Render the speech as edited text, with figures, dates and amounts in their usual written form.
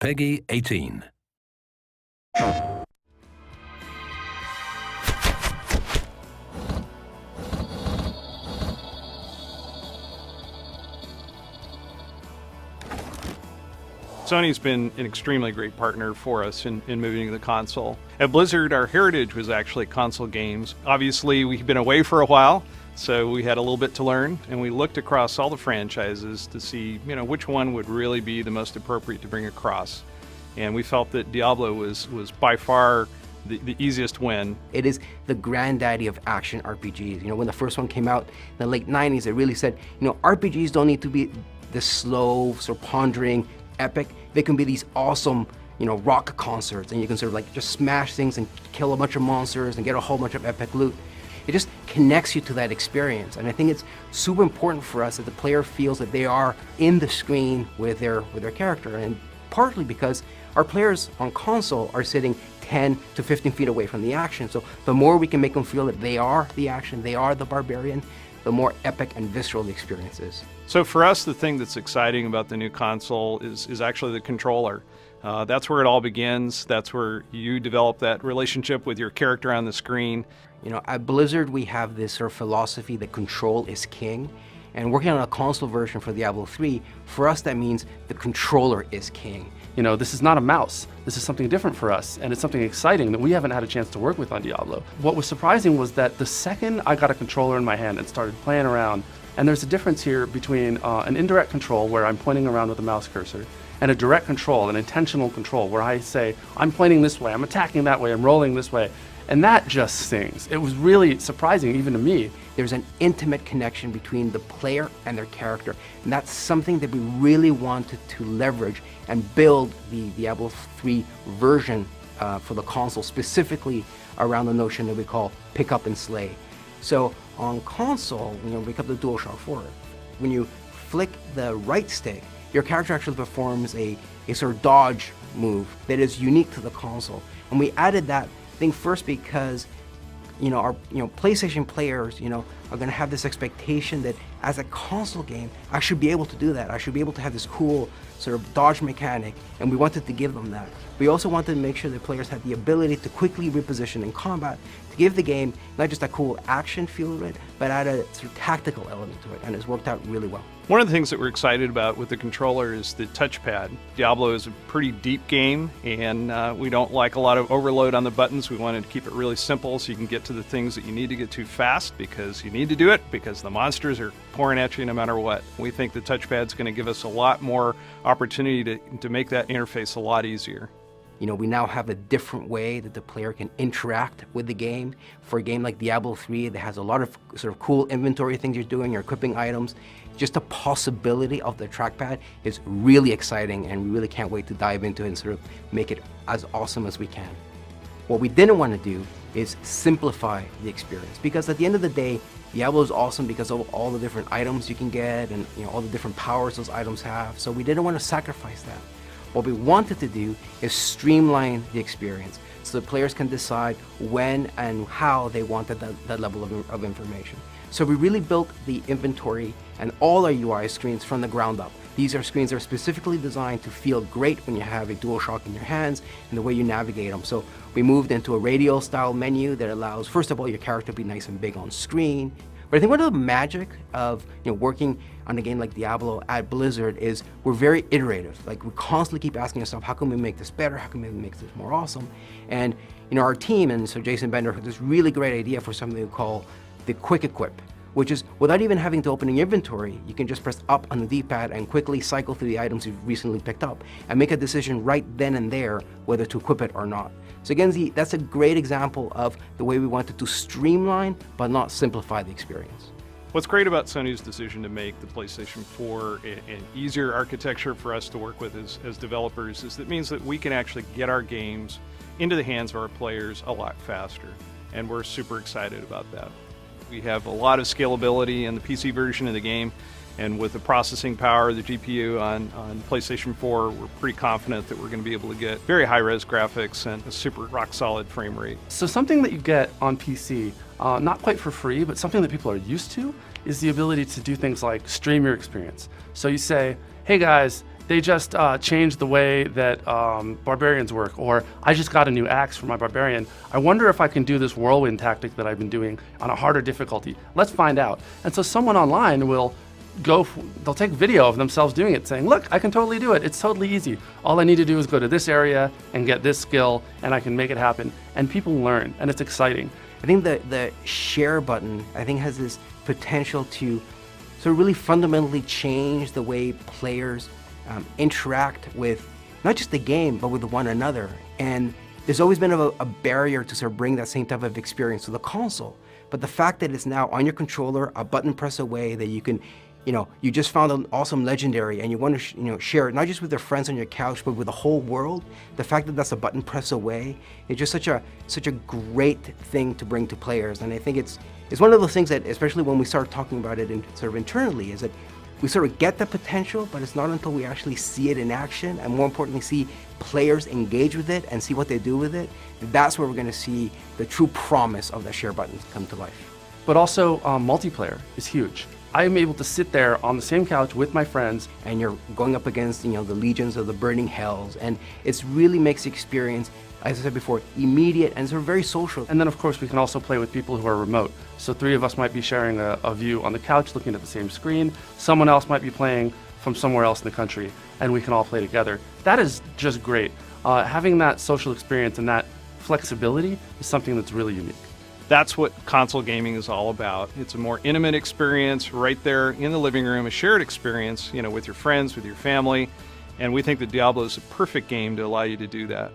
Peggy 18. Sony's been an extremely great partner for us in moving the console. At Blizzard, our heritage was actually console games. Obviously, we've been away for a while, so we had a little bit to learn, and we looked across all the franchises to see, which one would really be the most appropriate to bring across. And we felt that Diablo was by far the easiest win. It is the granddaddy of action RPGs. When the first one came out in the late 90s, it really said, RPGs don't need to be this slow, sort of pondering, epic. They can be these awesome, rock concerts, and you can sort of just smash things and kill a bunch of monsters and get a whole bunch of epic loot. It just connects you to that experience, and I think it's super important for us that the player feels that they are in the screen with their character, and partly because our players on console are sitting 10 to 15 feet away from the action. So the more we can make them feel that they are the action, they are the barbarian, the more epic and visceral the experience is. So for us, the thing that's exciting about the new console is actually the controller. That's where it all begins. That's where you develop that relationship with your character on the screen. At Blizzard, we have this sort of philosophy that control is king. And working on a console version for Diablo III, for us that means the controller is king. This is not a mouse. This is something different for us, and it's something exciting that we haven't had a chance to work with on Diablo. What was surprising was that the second I got a controller in my hand and started playing around, and there's a difference here between an indirect control where I'm pointing around with a mouse cursor, and a direct control, an intentional control, where I say, I'm pointing this way, I'm attacking that way, I'm rolling this way. And that just stings. It was really surprising, even to me. There's an intimate connection between the player and their character, and that's something that we really wanted to leverage and build the Diablo III version for the console, specifically around the notion that we call pick up and slay. So on console, when you pick up the DualShock 4, when you flick the right stick, your character actually performs a sort of dodge move that is unique to the console. And we added that thing first because our PlayStation players are going to have this expectation that as a console game I should be able to do that. I should be able to have this cool sort of dodge mechanic, and we wanted to give them that. We also wanted to make sure that players had the ability to quickly reposition in combat, to give the game not just a cool action feel to it, but add a sort of tactical element to it, and it's worked out really well. One of the things that we're excited about with the controller is the touchpad. Diablo is a pretty deep game, and we don't like a lot of overload on the buttons. We wanted to keep it really simple so you can get to the things that you need to get to fast because you need to do it, because the monsters are pouring at you no matter what. We think the touchpad's going to give us a lot more opportunity to make that interface a lot easier. We now have a different way that the player can interact with the game. For a game like Diablo III that has a lot of sort of cool inventory things you're doing, you're equipping items, just the possibility of the trackpad is really exciting, and we really can't wait to dive into it and sort of make it as awesome as we can. What we didn't want to do is simplify the experience, because at the end of the day, Diablo is awesome because of all the different items you can get and all the different powers those items have, so we didn't want to sacrifice that. What we wanted to do is streamline the experience so the players can decide when and how they wanted that level of information. So we really built the inventory and all our UI screens from the ground up. These are screens that are specifically designed to feel great when you have a DualShock in your hands and the way you navigate them. So we moved into a radial style menu that allows, first of all, your character to be nice and big on screen. But I think one of the magic of working on a game like Diablo at Blizzard is we're very iterative. We constantly keep asking ourselves, how can we make this better? How can we make this more awesome? And our team, and so Jason Bender had this really great idea for something we call the quick equip, which is without even having to open your inventory, you can just press up on the D-pad and quickly cycle through the items you've recently picked up and make a decision right then and there whether to equip it or not. So again, that's a great example of the way we wanted to streamline but not simplify the experience. What's great about Sony's decision to make the PlayStation 4 an easier architecture for us to work with as developers is that it means that we can actually get our games into the hands of our players a lot faster, and we're super excited about that. We have a lot of scalability in the PC version of the game, and with the processing power of the GPU on PlayStation 4, we're pretty confident that we're going to be able to get very high-res graphics and a super rock-solid frame rate. So something that you get on PC, not quite for free, but something that people are used to, is the ability to do things like stream your experience. So you say, hey guys, They just changed the way that barbarians work, or I just got a new axe for my barbarian. I wonder if I can do this whirlwind tactic that I've been doing on a harder difficulty. Let's find out. And so someone online will they'll take video of themselves doing it, saying, look, I can totally do it. It's totally easy. All I need to do is go to this area and get this skill, and I can make it happen. And people learn, and it's exciting. I think the share button, I think, has this potential to sort of really fundamentally change the way players interact with not just the game, but with one another. And there's always been a barrier to sort of bring that same type of experience to the console. But the fact that it's now on your controller, a button press away, that you can, you just found an awesome legendary and you want to, share it not just with your friends on your couch, but with the whole world. The fact that that's a button press away is just such a great thing to bring to players. And I think it's one of those things that, especially when we start talking about it sort of internally, is that we sort of get the potential, but it's not until we actually see it in action, and more importantly, see players engage with it and see what they do with it. That's where we're going to see the true promise of the share buttons come to life. But also, multiplayer is huge. I am able to sit there on the same couch with my friends. And you're going up against, the legions of the burning hells, and it really makes the experience, as I said before, immediate and sort of very social. And then, of course, we can also play with people who are remote. So 3 of us might be sharing a view on the couch looking at the same screen. Someone else might be playing from somewhere else in the country, and we can all play together. That is just great. Having that social experience and that flexibility is something that's really unique. That's what console gaming is all about. It's a more intimate experience right there in the living room, a shared experience, with your friends, with your family. And we think that Diablo is a perfect game to allow you to do that.